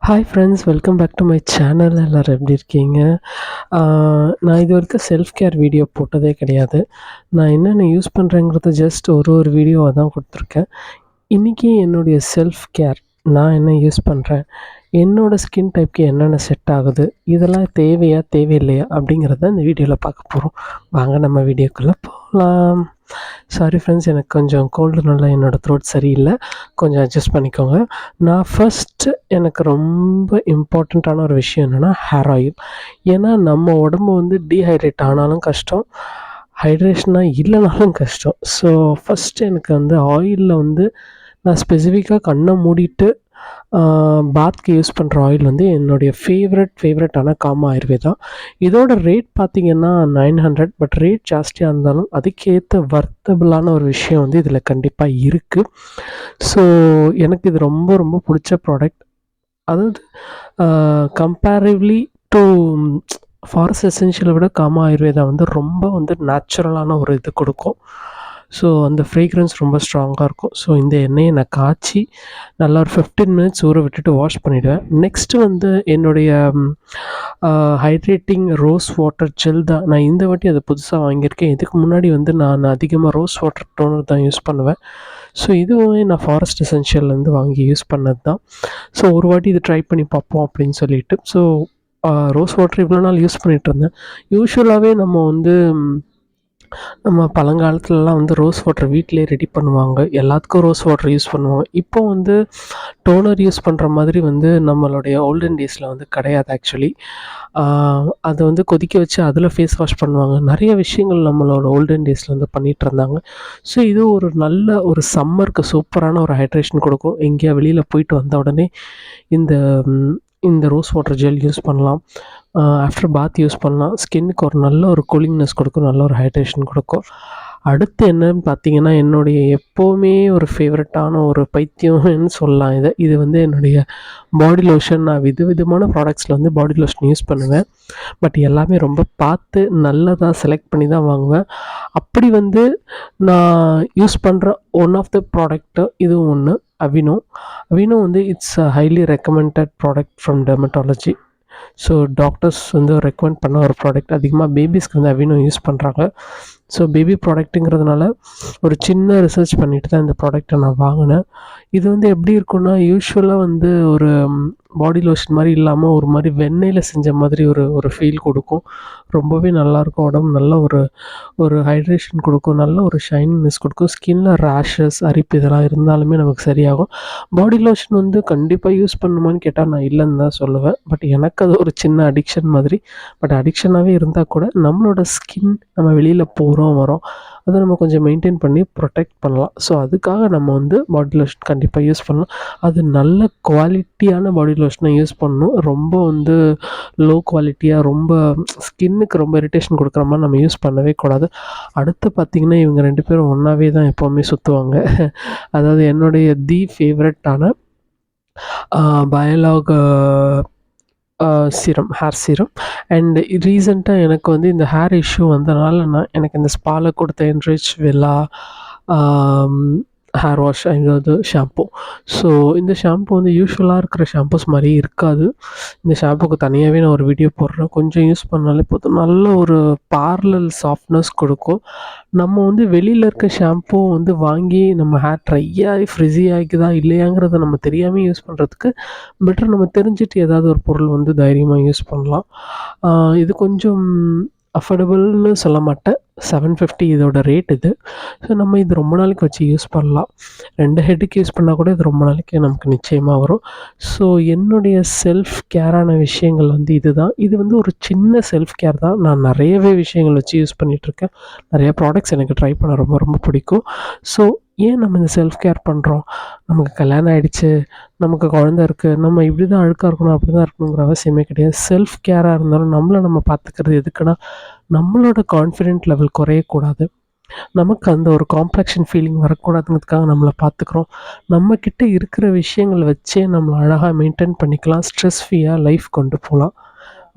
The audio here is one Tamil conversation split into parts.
Hi friends, welcome back to my channel. எல்லோரும் எப்படி இருக்கீங்க? நான் இது வரைக்கும் செல்ஃப் கேர் வீடியோ போட்டதே கிடையாது. நான் என்னென்ன யூஸ் பண்ணுறேங்கிறது ஜஸ்ட் ஒரு வீடியோவாக தான் கொடுத்துருக்கேன். இன்றைக்கி என்னுடைய செல்ஃப் கேர் நான் என்ன யூஸ் பண்ணுறேன், என்னோடய ஸ்கின் டைப்க்கு என்னென்ன செட் ஆகுது, இதெல்லாம் தேவையா தேவையில்லையா அப்படிங்கிறத இந்த வீடியோவில் பார்க்க போகிறோம். வாங்க நம்ம வீடியோக்குள்ளே போகலாம். சாரி ஃப்ரெண்ட்ஸ், எனக்கு கொஞ்சம் கோல்டுனால என்னோடய த்ரோட் சரியில்லை, கொஞ்சம் அட்ஜஸ்ட் பண்ணிக்கோங்க. நான் ஃபஸ்ட்டு எனக்கு ரொம்ப இம்பார்ட்டண்ட்டான ஒரு விஷயம் என்னென்னா ஹேர் ஆயில். ஏன்னா நம்ம உடம்பு வந்து டீஹைட்ரேட் ஆனாலும் கஷ்டம், ஹைட்ரேஷனாக இல்லைனாலும் கஷ்டம். ஸோ ஃபஸ்ட்டு எனக்கு வந்து ஆயிலில் வந்து நான் ஸ்பெசிஃபிக்காக கண்ணை மூடிட்டு பாத்க்கு யூஸ் பண்ணுற ஆயில் வந்து என்னுடைய ஃபேவரட்டான காமா ஆயுர்வேதா. இதோட ரேட் பார்த்திங்கன்னா 900. பட் ரேட் ஜாஸ்தியாக இருந்தாலும் அதுக்கேற்ற வர்த்தபிளான ஒரு விஷயம் வந்து இதில் கண்டிப்பாக இருக்குது. ஸோ எனக்கு இது ரொம்ப ரொம்ப பிடிச்ச ப்ராடக்ட். அதாவது கம்பேரிவ்லி டு ஃபாரஸ்ட் எசென்ஷியலை விட காமா ஆயுர்வேதா வந்து ரொம்ப வந்து நேச்சுரலான ஒரு இது கொடுக்கும். ஸோ அந்த ஃப்ரேக்ரன்ஸ் ரொம்ப ஸ்ட்ராங்காக இருக்கும். ஸோ இந்த எண்ணெயை நான் காய்ச்சி நல்லா ஒரு 15 மினிட்ஸ் ஊற விட்டுட்டு வாஷ் பண்ணிவிடுவேன். நெக்ஸ்ட்டு வந்து என்னுடைய ஹைட்ரேட்டிங் ரோஸ் வாட்டர் ஜெல் தான். நான் இந்த வாட்டி அதை புதுசாக வாங்கியிருக்கேன். இதுக்கு முன்னாடி வந்து நான் அதிகமாக ரோஸ் வாட்டர் டோனர் தான் யூஸ் பண்ணுவேன். ஸோ இதுவுமே நான் ஃபாரஸ்ட் எசென்ஷியல்லேருந்து வாங்கி யூஸ் பண்ணது தான். ஸோ ஒரு வாட்டி இது ட்ரை பண்ணி பார்ப்போம் அப்படின்னு சொல்லிட்டு ஸோ ரோஸ் வாட்டர் இவ்வளோ நாள் யூஸ் பண்ணிகிட்ருந்தேன். யூஸ்வலாகவே நம்ம பழங்காலத்துலலாம் வந்து ரோஸ் வாட்டர் வீட்டிலே ரெடி பண்ணுவாங்க. எல்லாத்துக்கும் ரோஸ் வாட்டர் யூஸ் பண்ணுவாங்க. இப்போ வந்து டோனர் யூஸ் பண்ணுற மாதிரி வந்து நம்மளுடைய ஓல்டன் டேஸில் வந்து கிடையாது ஆக்சுவலி. அதை வந்து கொதிக்க வச்சு அதில் ஃபேஸ் வாஷ் பண்ணுவாங்க. நிறைய விஷயங்கள் நம்மளோட ஓல்டன் டேஸில் வந்து பண்ணிகிட்ருந்தாங்க. ஸோ இது ஒரு நல்ல ஒரு சம்மருக்கு சூப்பரான ஒரு ஹைட்ரேஷன் கொடுக்கும். எங்கேயா வெளியில் போயிட்டு வந்த உடனே இந்த ரோஸ் வாட்டர் ஜெல் யூஸ் பண்ணலாம். ஆஃப்டர் பாத் யூஸ் பண்ணலாம். ஸ்கின்னுக்கு ஒரு நல்ல ஒரு கூலிங்னஸ் கொடுக்கும், நல்ல ஒரு ஹைட்ரேஷன் கொடுக்கும். அடுத்து என்னன்னு பார்த்தீங்கன்னா, என்னுடைய எப்போவுமே ஒரு ஃபேவரட்டான ஒரு பைத்தியம்னு சொல்லலாம் இது வந்து என்னுடைய பாடி லோஷன். நான் விதவிதமான ப்ராடக்ட்ஸில் வந்து பாடி லோஷன் யூஸ் பண்ணுவேன். பட் எல்லாமே ரொம்ப பார்த்து நல்லதாக செலக்ட் பண்ணி தான் வாங்குவேன். அப்படி வந்து நான் யூஸ் பண்ணுற ஒன் ஆஃப் த ப்ராடக்ட்டு இதுவும் ஒன்று, அவினோ வந்து it's a highly recommended product from dermatology. So doctors வந்து ரெக்கமெண்ட் பண்ண ஒரு ப்ராடக்ட். அதிகமாக பேபிஸ்க்கு வந்து அவினோ யூஸ் பண்ணுறாங்க. ஸோ பேபி ப்ராடக்ட்டுங்கிறதுனால ஒரு சின்ன ரிசர்ச் பண்ணிட்டு தான் இந்த ப்ராடக்டை நான் வாங்கினேன். இது வந்து எப்படி இருக்குன்னா, யூஸ்வலாக வந்து ஒரு பாடி லோஷன் மாதிரி இல்லாமல் ஒரு மாதிரி வெண்ணெயில் செஞ்ச மாதிரி ஒரு ஃபீல் கொடுக்கும். ரொம்பவே நல்லாயிருக்கும். உடம்பு நல்ல ஒரு ஹைட்ரேஷன் கொடுக்கும், நல்ல ஒரு ஷைனிங்னஸ் கொடுக்கும். ஸ்கின்னில் ரேஷஸ், அரிப்பு இதெல்லாம் இருந்தாலுமே நமக்கு சரியாகும். பாடி லோஷன் வந்து கண்டிப்பாக யூஸ் பண்ணுமான்னு கேட்டால் நான் இல்லைன்னு தான் சொல்லுவேன். பட் எனக்கு அது ஒரு சின்ன அடிக்ஷன் மாதிரி. பட் அடிக்ஷனாகவே இருந்தால் கூட நம்மளோட ஸ்கின் நம்ம வெளியில் போகிறோம் வரோம், அதை நம்ம கொஞ்சம் மெயின்டைன் பண்ணி ப்ரொடெக்ட் பண்ணலாம். ஸோ அதுக்காக நம்ம வந்து பாடி லோஷன் கண்டிப்பாக யூஸ் பண்ணலாம். அது நல்ல குவாலிட்டியான பாடி லோஷனை யூஸ் பண்ணணும். ரொம்ப வந்து லோ குவாலிட்டியாக ரொம்ப ஸ்கின்னுக்கு ரொம்ப இரிட்டேஷன் கொடுக்குற மாதிரி நம்ம யூஸ் பண்ணவே கூடாது. அடுத்து பார்த்திங்கன்னா, இவங்க 2 பேரும் ஒன்றாவே தான் எப்போவுமே சுற்றுவாங்க. அதாவது என்னுடைய ஃபேவரட்டான பயோலாக் சீரம், ஹேர் சீரம். அண்ட் ரீசெண்டாக எனக்கு வந்து இந்த ஹேர் இஷ்யூ வந்தனால எனக்கு இந்த ஸ்பால கொடுத்த என்ரிச் வில்லா ஹேர் வாஷ், அதாவது ஷாம்பு. ஸோ இந்த ஷாம்பு வந்து யூஸ்வலாக இருக்கிற ஷாம்பூஸ் மாதிரி இருக்காது. இந்த ஷாம்புக்கு தனியாகவே நான் ஒரு வீடியோ போடுறேன். கொஞ்சம் யூஸ் பண்ணாலே போதும், நல்ல ஒரு பார்லல் சாஃப்ட்னஸ் கொடுக்கும். நம்ம வந்து வெளியில் இருக்க ஷாம்பூ வந்து வாங்கி நம்ம ஹேர் ட்ரையாகி ஃப்ரிஸி ஆகிக்குதா இல்லையாங்கிறத நம்ம தெரியாமல் யூஸ் பண்ணுறதுக்கு பெட்டர் நம்ம தெரிஞ்சுட்டு ஏதாவது ஒரு பொருள் வந்து தைரியமாக யூஸ் பண்ணலாம். இது கொஞ்சம் அஃபோர்டபுள்னு சொல்ல மாட்டேன், 750 இதோட ரேட் இது. ஸோ நம்ம இது ரொம்ப நாளைக்கு வச்சு யூஸ் பண்ணலாம். 2 ஹெட்டுக்கு யூஸ் பண்ணால் கூட இது ரொம்ப நாளைக்கு நமக்கு நிச்சயமாக வரும். ஸோ என்னுடைய செல்ஃப் கேரான விஷயங்கள் வந்து இதுதான். இது வந்து ஒரு சின்ன செல்ஃப் கேர் தான். நான் நிறையவே விஷயங்கள் வச்சு யூஸ் பண்ணிகிட்ருக்கேன். நிறைய ப்ராடக்ட்ஸ் எனக்கு ட்ரை பண்ண ரொம்ப ரொம்ப பிடிக்கும். ஸோ ஏன் நம்ம இந்த செல்ஃப் கேர் பண்ணுறோம்? நமக்கு கல்யாணம் ஆகிடுச்சு, நமக்கு குழந்த இருக்குது, நம்ம இப்படி தான் அழுக்காக இருக்கணும் அப்படி தான் இருக்கணுங்கிற அவசியமே கிடையாது. செல்ஃப் கேராக இருந்தாலும் நம்மளை நம்ம பார்த்துக்கிறது எதுக்குன்னா, நம்மளோட கான்ஃபிடென்ட் லெவல் குறையக்கூடாது, நமக்கு அந்த ஒரு காம்ப்ளெக்ஷன் ஃபீலிங் வரக்கூடாதுங்கிறதுக்காக நம்மளை பார்த்துக்குறோம். நம்மக்கிட்ட இருக்கிற விஷயங்கள் வச்சே நம்மளை அழகாக மெயின்டைன் பண்ணிக்கலாம். ஸ்ட்ரெஸ் ஃப்ரீயாக லைஃப் கொண்டு போகலாம்.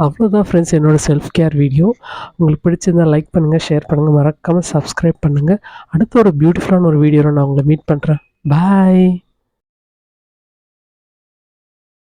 அவ்வளோதான் ஃப்ரெண்ட்ஸ், என்னோடய செல்ஃப் கேர் வீடியோ. உங்களுக்கு பிடிச்சிருந்தால் லைக் பண்ணுங்கள், ஷேர் பண்ணுங்கள், மறக்காமல் சப்ஸ்கிரைப் பண்ணுங்கள். அடுத்த ஒரு பியூட்டிஃபுல்லான ஒரு வீடியோவில் நான் உங்களை மீட் பண்ணுறேன். பாய்.